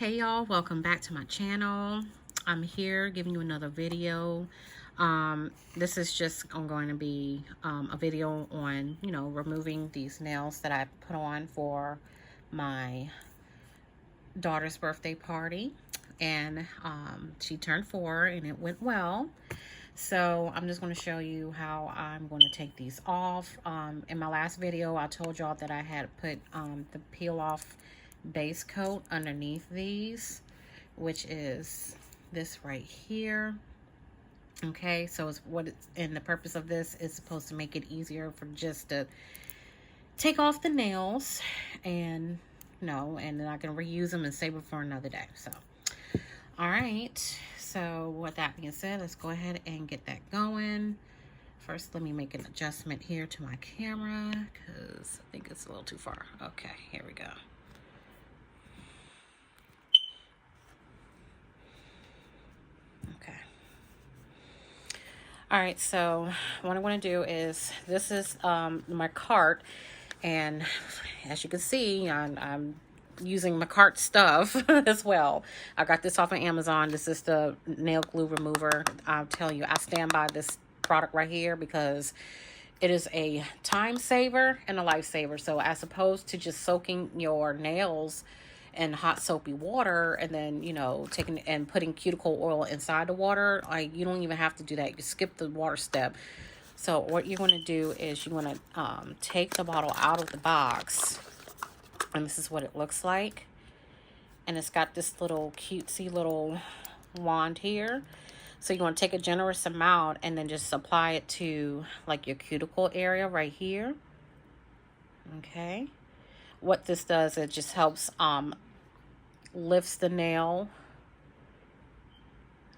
Hey y'all, welcome back to my channel. I'm here giving you another video. This is just going to be a video on, removing these nails that I put on for my daughter's birthday party. And she turned 4 and it went well. So I'm just going to show you how I'm going to take these off. In my last video, I told y'all that I had put the peel off base coat underneath these, which is this right here. Okay, so and the purpose of this is supposed to make it easier for just to take off the nails and and then I can reuse them and save them for another day. So all right, so with that being said, let's go ahead and get that going. First, let me make an adjustment here to my camera because I think it's a little too far. Okay, here we go. Okay. All right, so what I'm going to do is, this is my cart, and as you can see, I'm using my cart stuff as well. I got this off of Amazon. This is the nail glue remover. I'll tell you, I stand by this product right here because it is a time saver and a lifesaver. So as opposed to just soaking your nails in hot soapy water and then taking and putting cuticle oil inside the water, like, you don't even have to do that. You skip the water step. So what you're going to do is you're going to take the bottle out of the box, and this is what it looks like. And it's got this little cutesy little wand here. So you're going to take a generous amount and then just apply it to like your cuticle area right here. Okay. What this does, it just helps lifts the nail.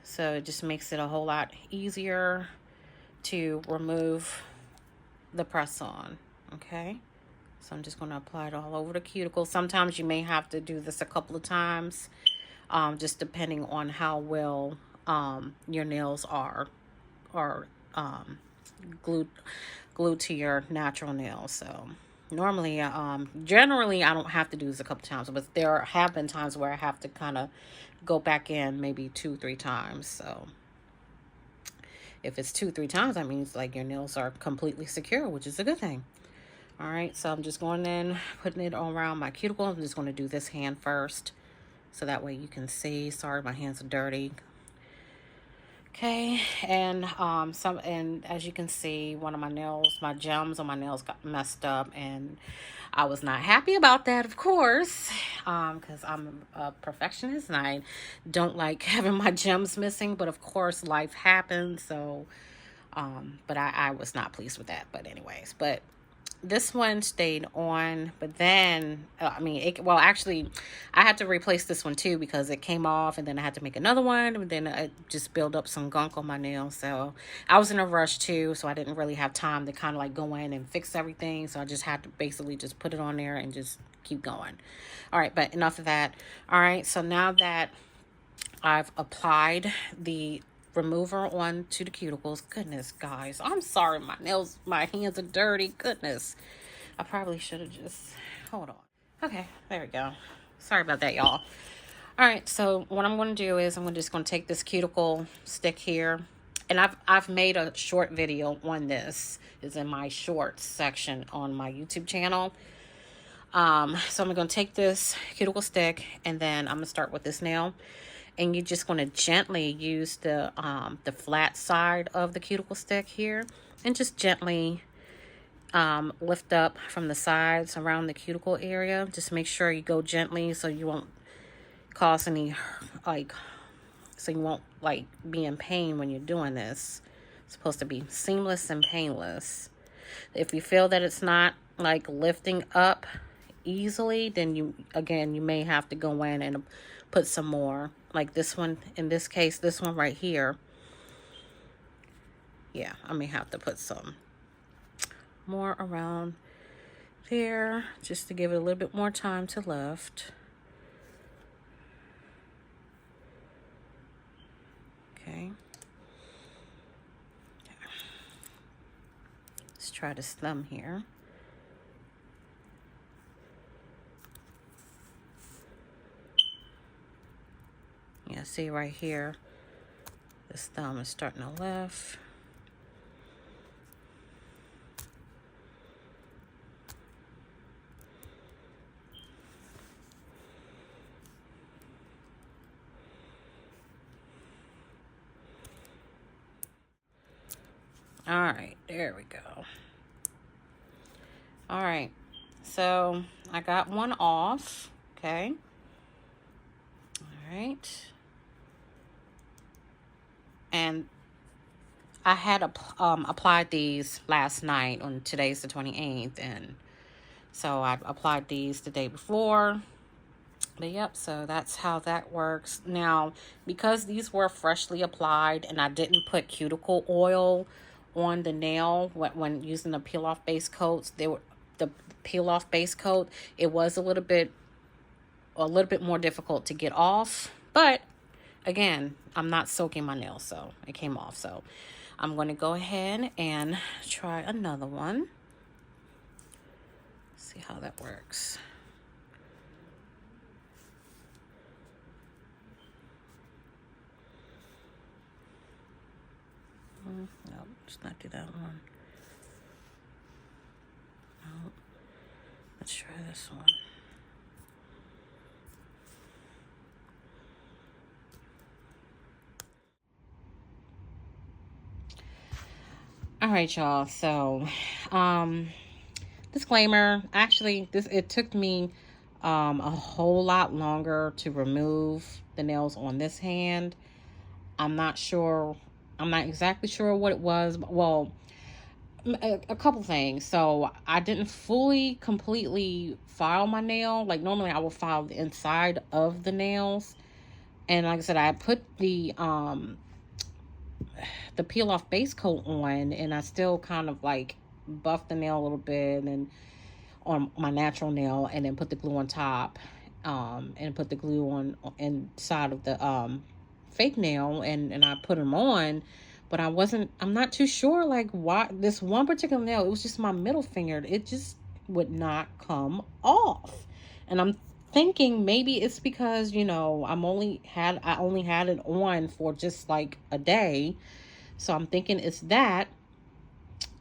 So it just makes it a whole lot easier to remove the press on. Okay. So I'm just going to apply it all over the cuticle. Sometimes you may have to do this a couple of times, just depending on how well your nails are glued to your natural nails. So normally, generally, I don't have to do this a couple of times, but there have been times where I have to kind of go back in maybe 2-3 times. So if it's 2-3 times, that means like your nails are completely secure, which is a good thing. All right, so I'm just going in, putting it all around my cuticle. I'm just going to do this hand first, so that way you can see. Sorry, my hands are dirty. Okay, and as you can see, one of my nails, my gems on my nails got messed up, and I was not happy about that, of course, because I'm a perfectionist and I don't like having my gems missing. But of course, life happens, so but I was not pleased with that. But anyways, this one stayed on, but then actually I had to replace this one too because it came off, and then I had to make another one, and then it just built up some gunk on my nail. So I was in a rush too, so I didn't really have time to kind of like go in and fix everything. So I just had to basically just put it on there and just keep going. All right, but enough of that. All right, so now that I've applied the remover onto the cuticles. Goodness, guys, I'm sorry, my hands are dirty. Goodness, I probably should have just, hold on. Okay, there we go. Sorry about that, y'all. All right, so what I'm going to do is I'm just going to take this cuticle stick here, and I've made a short video on this. It's in my shorts section on my YouTube channel. So I'm going to take this cuticle stick, and then I'm going to start with this nail. And you're just going to gently use the flat side of the cuticle stick here, and just gently lift up from the sides around the cuticle area. Just make sure you go gently so you won't cause any so you won't be in pain when you're doing this. It's supposed to be seamless and painless. If you feel that it's not lifting up easily, then you may have to go in and put some more, like this one. In this case, this one right here, yeah, I may have to put some more around there just to give it a little bit more time to lift. Okay, let's try this thumb here. see right here, this thumb is starting to lift. All right, there we go. All right, so I got one off. Okay. All right. And I had applied these last night. On today's the 28th, and so I applied these the day before. But yep, so that's how that works. Now, because these were freshly applied and I didn't put cuticle oil on the nail when using the peel off base coats, the peel off base coat, it was a little bit more difficult to get off. But again, I'm not soaking my nails, so it came off. So I'm going to go ahead and try another one. See how that works. No, let's not do that one. No, let's try this one. All right, y'all. So, disclaimer. Actually, it took me a whole lot longer to remove the nails on this hand. I'm not exactly sure what it was. Well, a couple things. So I didn't completely file my nail. Like normally I will file the inside of the nails. And like I said, I put the peel off base coat on, and I still kind of like buffed the nail a little bit and on my natural nail, and then put the glue on top, and put the glue on inside of the fake nail, and I put them on. But I'm not too sure like why this one particular nail, it was just my middle finger, it just would not come off. And I'm thinking maybe it's because, you know, I only had it on for just like a day. So I'm thinking it's that.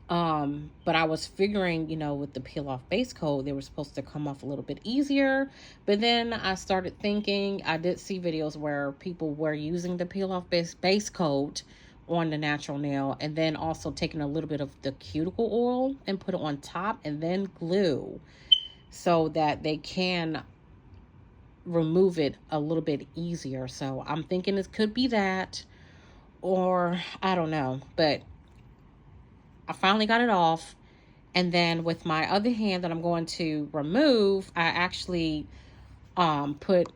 But I was figuring, you know, with the peel off base coat, they were supposed to come off a little bit easier. But then I started thinking, I did see videos where people were using the peel off base coat on the natural nail, and then also taking a little bit of the cuticle oil and put it on top, and then glue, so that they can remove it a little bit easier. So I'm thinking it could be that, or I don't know. But I finally got it off. And then with my other hand that I'm going to remove, I actually put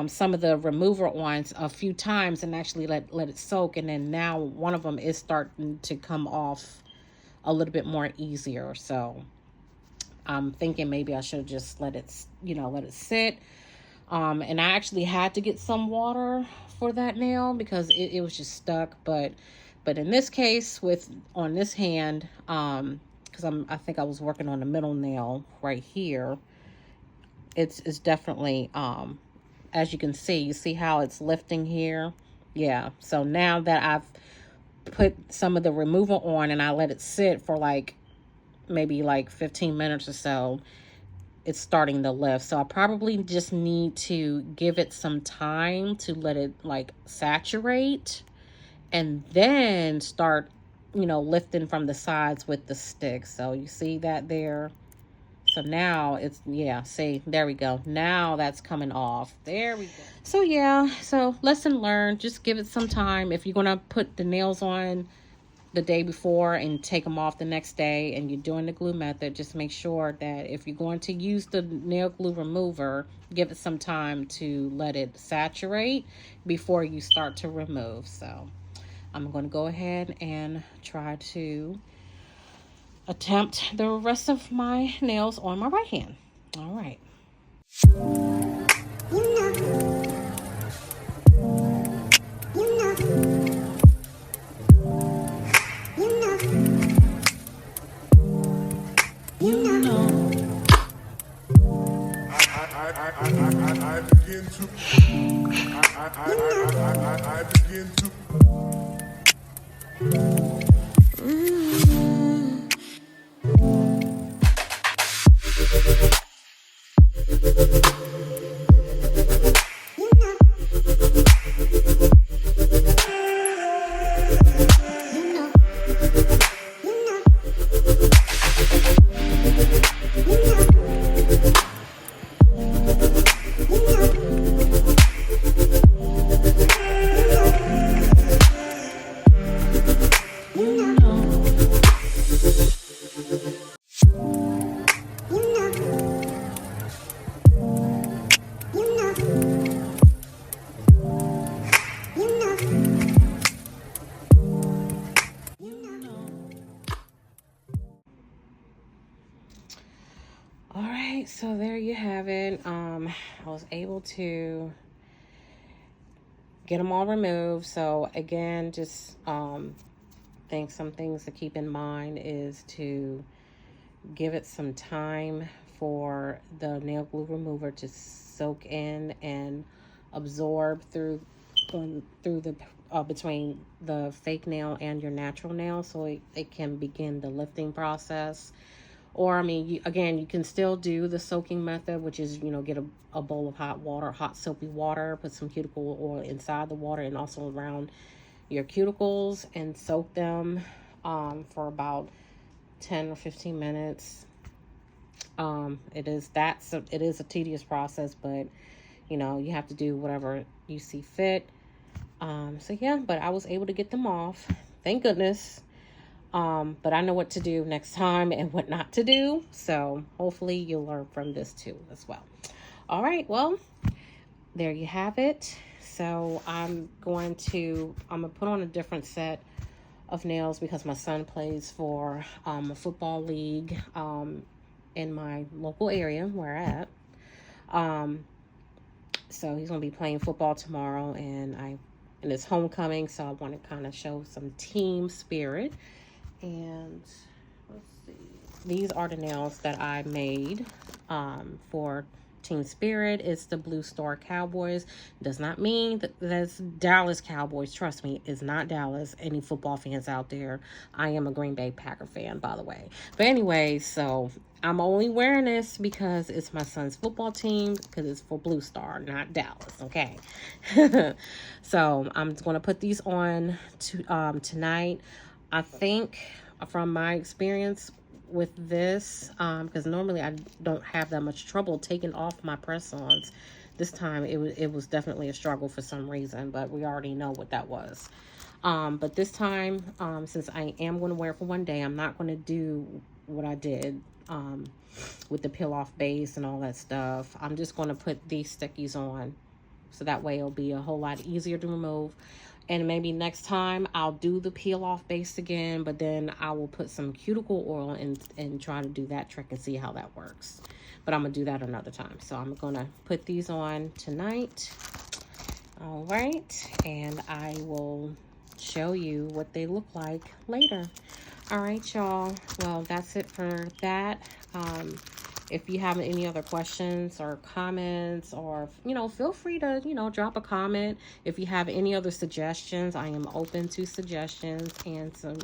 some of the remover on a few times and actually let it soak. And then now one of them is starting to come off a little bit more easier. So I'm thinking maybe I should just let it sit. And I actually had to get some water for that nail because it was just stuck. But in this case, on this hand, because I think I was working on the middle nail right here, it's definitely, as you can see, you see how it's lifting here? Yeah. So now that I've put some of the remover on and I let it sit for maybe 15 minutes or so, it's starting to lift. So I probably just need to give it some time to let it saturate, and then start, lifting from the sides with the stick. So you see that there? So now it's, see, there we go. Now that's coming off. There we go. So yeah, so lesson learned. Just give it some time. If you're going to put the nails on the day before and take them off the next day, and you're doing the glue method, just make sure that if you're going to use the nail glue remover, give it some time to let it saturate before you start to remove. So I'm going to go ahead and try to attempt the rest of my nails on my right hand. All right. I begin to So there you have it. I was able to get them all removed. So again, just think some things to keep in mind is to give it some time for the nail glue remover to soak in and absorb through the between the fake nail and your natural nail, so it can begin the lifting process. Or I mean, you can still do the soaking method, which is, get a bowl of hot water, hot soapy water, put some cuticle oil inside the water and also around your cuticles, and soak them for about 10 or 15 minutes. It is a tedious process, but you have to do whatever you see fit. So yeah, but I was able to get them off, thank goodness. But I know what to do next time and what not to do, so hopefully you'll learn from this too as well. All right, well, there you have it. So I'm gonna put on a different set of nails because my son plays for a football league in my local area where I'm at. So he's gonna be playing football tomorrow, and it's homecoming, so I want to kind of show some team spirit. And let's see, these are the nails that I made for Team Spirit. It's the Blue Star Cowboys. Does not mean that that's Dallas Cowboys. Trust me, it's not Dallas. Any football fans out there, I am a Green Bay Packer fan, by the way. But anyway, so I'm only wearing this because it's my son's football team, because it's for Blue Star, not Dallas, okay? So I'm going to put these on tonight. I think from my experience with this, because normally I don't have that much trouble taking off my press-ons. This time it was definitely a struggle for some reason, but we already know what that was. But this time, since I am going to wear it for one day, I'm not going to do what I did with the peel-off base and all that stuff. I'm just going to put these stickies on, so that way it'll be a whole lot easier to remove. And maybe next time I'll do the peel off base again, but then I will put some cuticle oil and try to do that trick and see how that works. But I'm gonna do that another time. So I'm gonna put these on tonight. All right, and I will show you what they look like later. All right, y'all. Well, that's it for that. If you have any other questions or comments, or, feel free to, drop a comment. If you have any other suggestions, I am open to suggestions and some,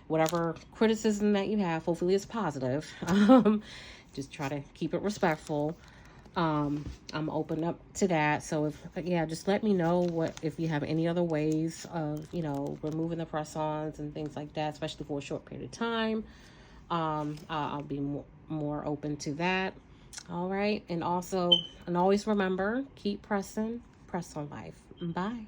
whatever criticism that you have. Hopefully it's positive. Just try to keep it respectful. I'm open up to that. So just let me know if you have any other ways of, removing the press-ons and things like that, especially for a short period of time. I'll be more open to that. All right. And always remember, keep pressing, press on life. Bye.